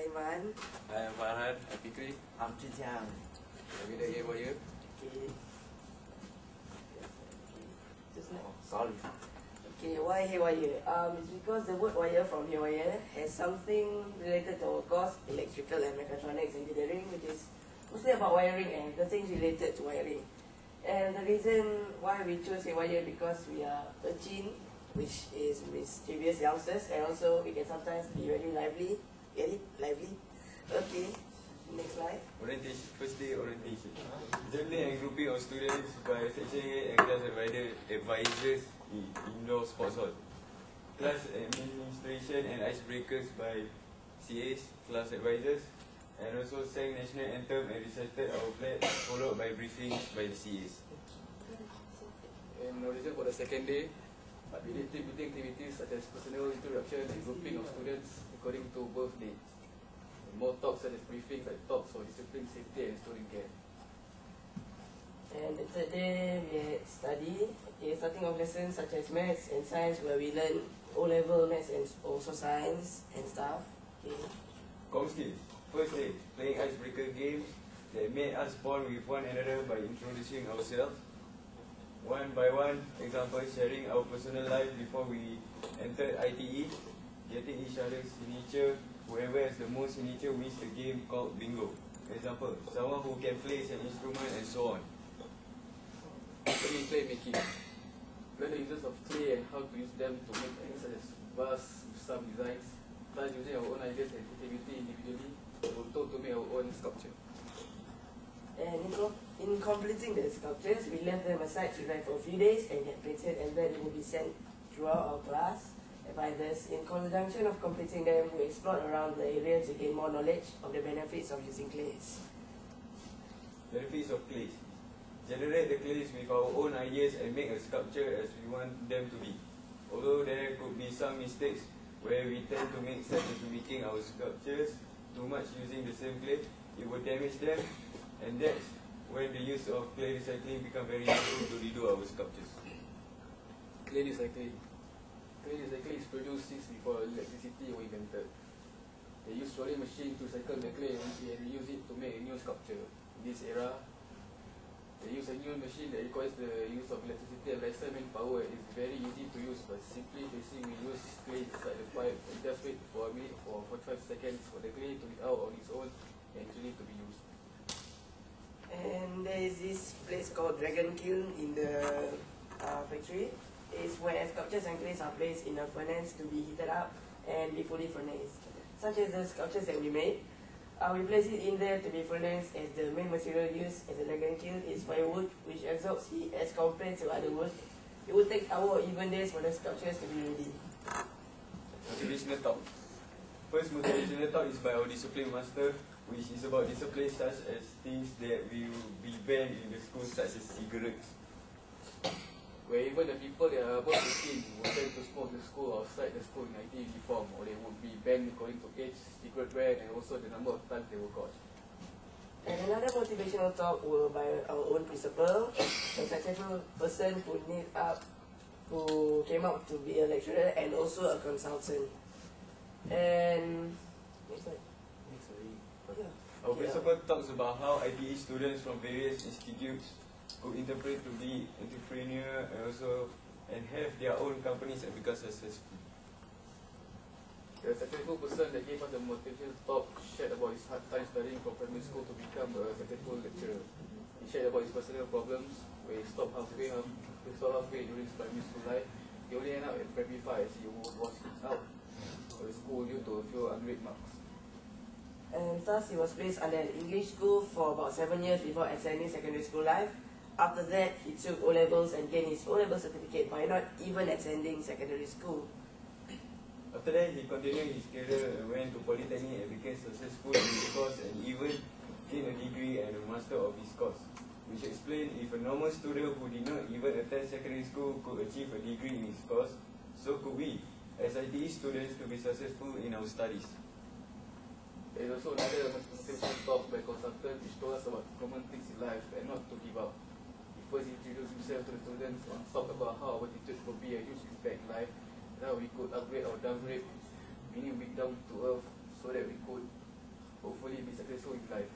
Iman. I am Farhan. I'm Fikri. I'm Zhijiang. We the Haywire. Okay. Just like, Sorry. okay, why Haywire? It's because the word wire from Haywire has something related to our course, electrical and mechatronics engineering, which is mostly about wiring and the things related to wiring. And the reason why we chose Haywire because we are a teen, which is mischievous youngsters, and also we can sometimes be very lively. Okay, next slide. Orientation. First day orientation. Generally and grouping of students by section head and class advisors in indoor sports hall. Class administration and icebreakers by CAs, class advisors, and also sang national anthem and recited our pledge, followed by briefings by the CAs. And no reason for the second day, but we did team building activities such as personal introduction and grouping of students according to both needs. And more talks such as briefings like talks for discipline, safety and student care. And the third day we had study, starting of lessons such as maths and science, where we learn O-level maths and also science and stuff. Okay. Com skills. First day, playing icebreaker games that made us bond with one another by introducing ourselves. One by one, example, sharing our personal life before we entered ITE, getting each other's signature. Whoever has the most signature wins the game called bingo. Example, someone who can play an instrument and so on. Clay making. Learn the uses of clay and how to use them to make things such as vase with some designs. Plus using our own ideas and creativity individually, we were told to make our own sculpture. And in completing the sculptures, we left them aside to dry for a few days and get printed, and then it will be sent throughout our class. Advisors, in conjunction of completing them, we explored around the area to gain more knowledge of the benefits of using clays. Benefits of clays. Generate the clays with our own ideas and make a sculpture as we want them to be. Although there could be some mistakes where we tend to make such as making our sculptures too much using the same clay, it will damage them, and that's when the use of clay recycling becomes very useful to redo our sculptures. Clay recycling. Clay recycling is produced since before electricity was invented. They use rolling machine to cycle the clay and reuse it to make a new sculpture. In this era, they use a new machine that requires the use of electricity and lesser manpower. It is very easy to use, but simply facing we use clay inside the pipe and just wait for a minute or 45 seconds for the clay to be out on its own and ready to be used. And there is this place called Dragon Kiln in the factory. It's where sculptures and clays are placed in a furnace to be heated up and be fully furnace. Such as the sculptures that we made, we place it in there to be furnace, as the main material used as a dragon kiln is firewood, which absorbs heat as compared to other wood. It would take hours or even days for the sculptures to be ready. Motivational talk. First motivational talk is by our discipline master, which is about discipline such as things that will be banned in the school, such as cigarettes. Where even the people that are above 18 will tend to smoke in the school or outside the school in IT uniform, or they would be banned according to age, cigarette ban, and also the number of times they were caught. And another motivational talk were by our own principal, a successful person who came up to be a lecturer and also a consultant. And next slide. Our principal talks about how ITE students from various institutes could interpret to be entrepreneur and have their own companies and become successful. The successful person that gave us the motivational talk shared about his hard time studying from primary school to become a successful lecturer. He shared about his personal problems, where he stopped halfway during his primary school life. He only ended up at primary 5 as he was kicked out of the school due to a few unread marks. And thus he was placed under an English school for about 7 years before ascending secondary school life. After that, he took O-levels and gained his O-level certificate by not even attending secondary school. After that, he continued his career and went to Polytechnic and became successful in his course and even gained a degree and a master of his course, which explained if a normal student who did not even attend secondary school could achieve a degree in his course, so could we, as ITE students, to be successful in our studies. There is also another motivational talk by a consultant which told us about common things in life and not to give up. First, he introduced himself to the students and talked about how our teachers could be a huge impact in life, and how we could upgrade or downgrade, meaning be down to earth, so that we could hopefully be successful in life.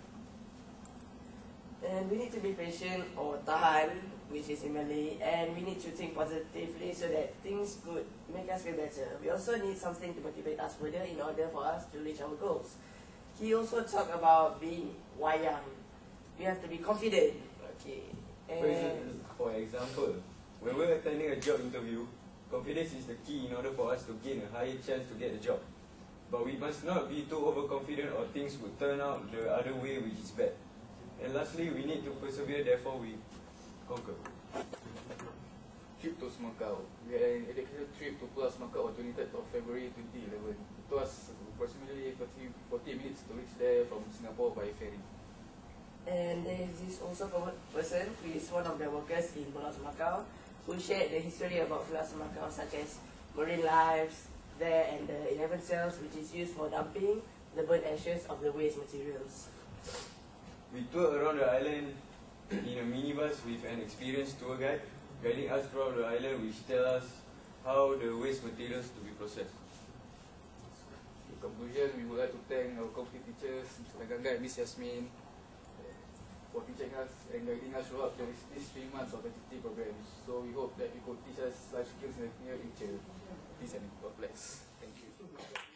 And we need to be patient or tahan, which is in Malay, and we need to think positively so that things could make us feel better. We also need something to motivate us further in order for us to reach our goals. He also talked about being wayang. We have to be confident. Okay. And For example, when we're attending a job interview, confidence is the key in order for us to gain a higher chance to get a job. But we must not be too overconfident or things would turn out the other way, which is bad. And lastly, we need to persevere, therefore we conquer. Trip to Macau. We had an educational trip to Pulau Macau on 23rd of February 2011. It was approximately 40 minutes to reach there from Singapore by ferry. And there is this also person who is one of the workers in Pulau Macau who shared the history about Pulau Macau, such as marine lives there and the 11 cells which is used for dumping the burnt ashes of the waste materials. We toured around the island in a minibus with an experienced tour guide, guiding us throughout the island, which tell us how the waste materials to be processed. In conclusion, we would like to thank our company teachers, Mr. Ganga and Miss Yasmin, for teaching us and guiding us throughout these 3 months of ITE programs. So we hope that you could teach us life skills in the near future. Peace and God bless. Thank you.